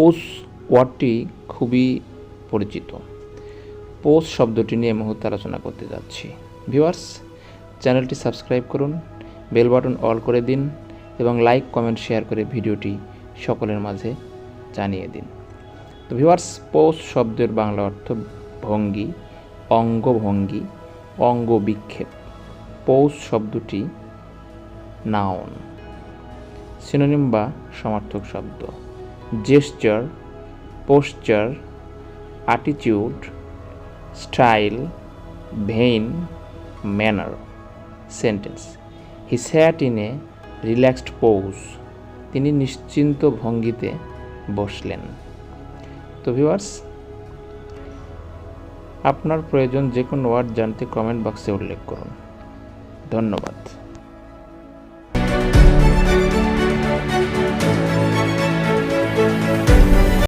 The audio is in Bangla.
পোজ ওয়ার্ডটি খুবই পরিচিত। পোজ শব্দটি নিয়ে মুহূর্তে আলোচনা করতে যাচ্ছি। ভিউয়ার্স, চ্যানেলটি সাবস্ক্রাইব করুন, বেল বাটন অল করে দিন এবং লাইক, কমেন্ট, শেয়ার করে ভিডিওটি সকলের মাঝে জানিয়ে দিন। তো ভিউয়ার্স, পোজ শব্দের বাংলা অর্থ ভঙ্গি, অঙ্গভঙ্গি, অঙ্গ বিক্ষেপ। পোজ শব্দটি নাউন। সিনোনিম বা সমার্থক শব্দ: gesture, posture, attitude, style, vein, manner. Sentence: he sat in a relaxed pose. তিনি নিশ্চিন্ত ভঙ্গিতে বসলেন। তো ভিউয়ার্স, আপনার প্রয়োজন যে কোনো ওয়ার্ড জানতে কমেন্ট বক্সে উল্লেখ করুন। ধন্যবাদ।